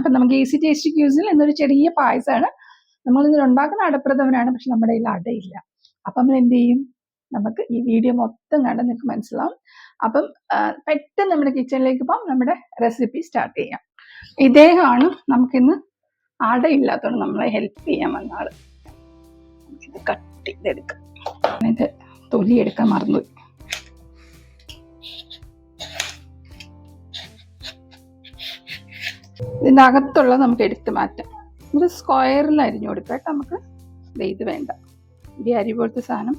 അപ്പം നമുക്ക് easy tasty ക്യൂസിൽ എന്നൊരു ചെറിയ പായസമാണ് നമ്മളിതിൽ ഉണ്ടാക്കുന്ന അടപ്രഥമനാണ്. പക്ഷെ നമ്മുടെ കയ്യിൽ അടയില്ല. അപ്പം നമ്മൾ എന്ത് ചെയ്യും? നമുക്ക് ഈ വീഡിയോ മൊത്തം കണ്ട് നിങ്ങൾക്ക് മനസ്സിലാവും. അപ്പം പെട്ടെന്ന് നമ്മുടെ കിച്ചണിലേക്ക് പോകാം, നമ്മുടെ റെസിപ്പി സ്റ്റാർട്ട് ചെയ്യാം. ഇദ്ദേഹമാണ് നമുക്കിന്ന് അടയില്ലാത്തതുകൊണ്ട് നമ്മളെ ഹെൽപ്പ് ചെയ്യാൻ വന്ന ആള്. ഇത് കട്ട് ചെയ്തെടുക്കാം. ഇത് തൊലി എടുക്കാൻ മറന്നുപോയി. ഇതിൻ്റെ അകത്തുള്ളത് നമുക്ക് എടുത്ത് മാറ്റാം. ഇത് സ്ക്വയറിൽ അരിഞ്ഞു കൊടുക്കാം. നമുക്ക് ഇത് വേണ്ട, ഈ അരി പോലത്തെ സാധനം.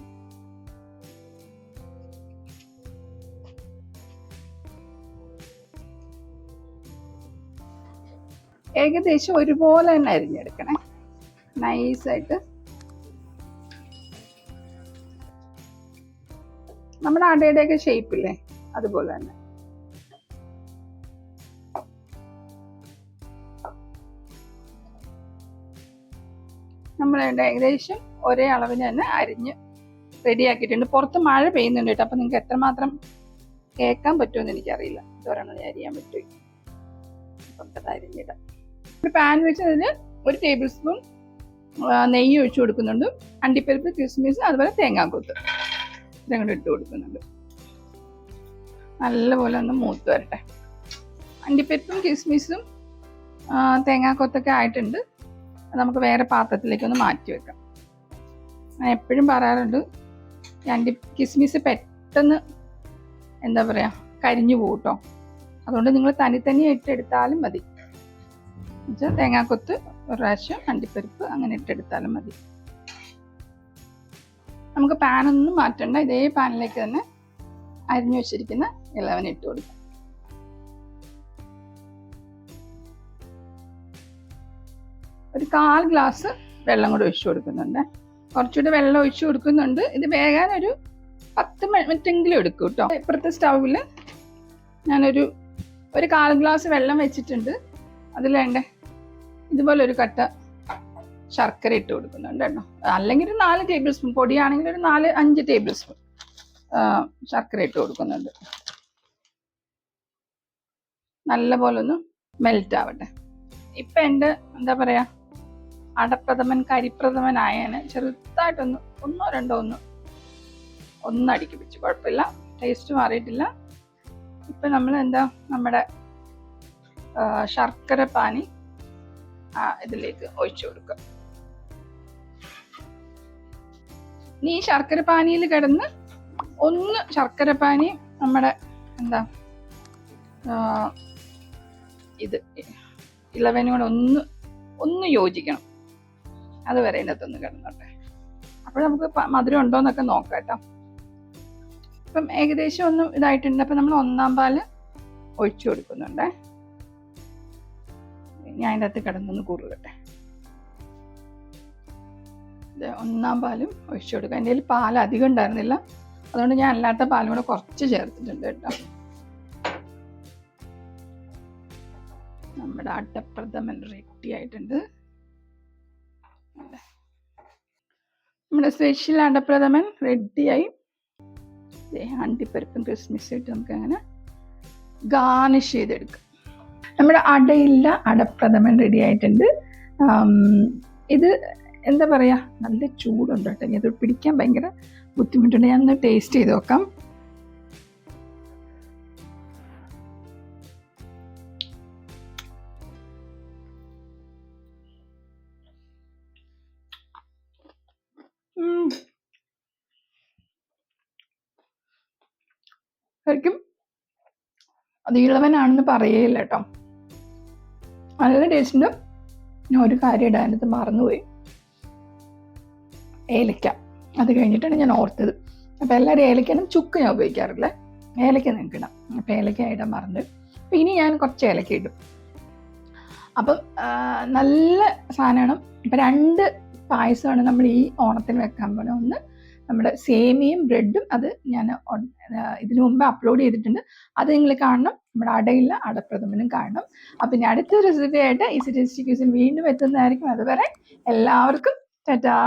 ഏകദേശം ഒരുപോലെ തന്നെ അരിഞ്ഞെടുക്കണേ, നൈസായിട്ട്. നമ്മുടെ അടയുടെയൊക്കെ ഷേപ്പില്ലേ അതുപോലെ തന്നെ. നമ്മളുടെ ഏകദേശം ഒരേ അളവിന് തന്നെ അരിഞ്ഞ് റെഡിയാക്കിയിട്ടുണ്ട്. പുറത്ത് മഴ പെയ്യുന്നുണ്ട് കേട്ടോ, അപ്പം നിങ്ങൾക്ക് എത്രമാത്രം കേൾക്കാൻ പറ്റുമെന്ന് എനിക്കറിയില്ല. ഇതൊരെണ്ണം അരിയാൻ പറ്റും. അപ്പം അത് അരിഞ്ഞിടാം. ഒരു പാൻ വെച്ച് അതിന് 1 ടേബിൾ സ്പൂൺ നെയ്യ് ഒഴിച്ചു കൊടുക്കുന്നുണ്ട്. അണ്ടിപ്പരിപ്പ്, കിസ്മിസ്, അതുപോലെ തേങ്ങാക്കൊത്ത് ഇതങ്ങോട്ട് ഇട്ട് കൊടുക്കുന്നുണ്ട്. നല്ലപോലെ ഒന്ന് മൂത്ത് വരട്ടെ. അണ്ടിപ്പരിപ്പും കിസ്മിസും തേങ്ങാക്കൊത്തൊക്കെ ആയിട്ടുണ്ട്. നമുക്ക് വേറെ പാത്രത്തിലേക്കൊന്ന് മാറ്റി വെക്കാം. ഞാൻ എപ്പോഴും പറയാറുണ്ട്, കിസ്മിസ് പെട്ടെന്ന് എന്താ പറയുക കരിഞ്ഞു പോകട്ടോ. അതുകൊണ്ട് നിങ്ങൾ തനി ഇട്ടെടുത്താലും മതി. എന്നുവെച്ചാൽ തേങ്ങാക്കൊത്ത് ഒരു പ്രാവശ്യം, അണ്ടിപ്പരിപ്പ് അങ്ങനെ ഇട്ടെടുത്താലും മതി. നമുക്ക് പാനൊന്നും മാറ്റണ്ട. ഇതേ പാനിലേക്ക് തന്നെ അരിഞ്ഞു വെച്ചിരിക്കുന്ന ഇലവൻ ഇട്ട് കൊടുക്കാം. ഒരു 1/4 ഗ്ലാസ് വെള്ളം കൂടെ ഒഴിച്ചു കൊടുക്കുന്നുണ്ട്. കുറച്ചുകൂടി വെള്ളം ഒഴിച്ചു കൊടുക്കുന്നുണ്ട്. ഇത് വേകാൻ ഒരു 10 മിനിറ്റെങ്കിലും എടുക്കും കേട്ടോ. ഇപ്പുറത്തെ സ്റ്റൗവിൽ ഞാനൊരു 1/4 ഗ്ലാസ് വെള്ളം വെച്ചിട്ടുണ്ട്. അതിൽ വേണ്ടേ ഇതുപോലെ ഒരു കട്ട ശർക്കര ഇട്ട് കൊടുക്കുന്നുണ്ട് കേട്ടോ. അല്ലെങ്കിൽ ഒരു 4 ടേബിൾ സ്പൂൺ, പൊടിയാണെങ്കിൽ ഒരു 4-5 ടേബിൾ സ്പൂൺ ശർക്കര ഇട്ട് കൊടുക്കുന്നുണ്ട്. നല്ലപോലെ ഒന്ന് മെൽറ്റ് ആവട്ടെ. ഇപ്പം എൻ്റെ എന്താ പറയുക അടപ്രഥമൻ കരിപ്രഥമനായതിന് ചെറുതായിട്ടൊന്ന് 1-2 ഒന്ന് അടുക്കി വെച്ചു. കുഴപ്പമില്ല, ടേസ്റ്റ് മാറിയിട്ടില്ല. ഇപ്പം നമ്മൾ എന്താ നമ്മുടെ ശർക്കര പാനി ഇതിലേക്ക് ഒഴിച്ചു കൊടുക്കുക. ഇനി ഈ ശർക്കര പാനിയിൽ കിടന്ന് ശർക്കര പാനി നമ്മുടെ എന്താ ഇത് ഇലവനും കൂടെ ഒന്ന് യോജിക്കണം. അതുവരെ ഇതിനകത്തൊന്ന് കിടന്നോട്ടെ. അപ്പോൾ നമുക്ക് മധുരം ഉണ്ടോയെന്നൊക്കെ നോക്കാം കേട്ടോ. ഇപ്പം ഏകദേശം ഒന്ന് ഇതായിട്ടുണ്ട്. അപ്പം നമ്മൾ 1-ാം പാല് ഒഴിച്ചു കൊടുക്കുന്നുണ്ട്. ഞാൻ അതിൻ്റെ അകത്ത് കിടന്നൊന്ന് കുറുകട്ടെ. ഇത് 1-ാം പാലും ഒഴിച്ചു കൊടുക്കുക. എൻ്റെ കയ്യിൽ പാൽ അധികം ഉണ്ടായിരുന്നില്ല, അതുകൊണ്ട് ഞാൻ അല്ലാത്ത പാലും കൂടെ കുറച്ച് ചേർത്തിട്ടുണ്ട് കേട്ടോ. നമ്മുടെ അടപ്രഥമൻ റെഡി ആയിട്ടുണ്ട്. നമ്മുടെ സ്പെഷ്യൽ അടപ്രഥമൻ റെഡിയായി. അണ്ടിപ്പരിപ്പും കിസ്മിസും ഇട്ട് നമുക്ക് അങ്ങനെ ഗാർണിഷ് ചെയ്തെടുക്കാം. നമ്മുടെ അടയില്ല അടപ്രഥമൻ റെഡി ആയിട്ടുണ്ട്. ഇത് എന്താ പറയുക നല്ല ചൂടുണ്ട് കേട്ടോ. ഇത് പിടിക്കാൻ ഭയങ്കര ബുദ്ധിമുട്ടുണ്ട്. ഞാനൊന്ന് ടേസ്റ്റ് ചെയ്ത് നോക്കാം. ശരിക്കും അത് ഇളവനാണെന്ന് പറയേയില്ല കേട്ടോ. നല്ല ടേസ്റ്റുണ്ട്. ഞാൻ ഒരു കാര്യം ഇടാനത് മറന്നുപോയി, ഏലക്ക. അത് കഴിഞ്ഞിട്ടാണ് ഞാൻ ഓർത്തത്. അപ്പം എല്ലാവരും ഏലക്കനും ചുക്ക് ഞാൻ ഉപയോഗിക്കാറില്ല, ഏലക്ക നിങ്ങൾക്ക് ഇടാം. അപ്പം ഏലക്ക ഇടാൻ മറന്നു. അപ്പം ഇനി ഞാൻ കുറച്ച് ഏലക്ക ഇടും. അപ്പം നല്ല സാധനമാണ്. ഇപ്പം 2 പായസമാണ് നമ്മൾ ഈ ഓണത്തിന് വെക്കാൻ പോകുന്നത്. ഒന്ന് നമ്മുടെ സേമിയയും ബ്രെഡും, അത് ഞാൻ ഇതിനു മുമ്പ് അപ്ലോഡ് ചെയ്തിട്ടുണ്ട്. അത് നിങ്ങൾ കാണണം. നമ്മുടെ അടയില്ല അടപ്രഥമനും കാണണം. അപ്പം ഇനി അടുത്ത റെസിപ്പി ആയിട്ട് ഈസി ടേസ്റ്റി ക്യൂസിൻ വീണ്ടും എത്തുന്നതായിരിക്കും. അതുവരെ എല്ലാവർക്കും ടാറ്റാ.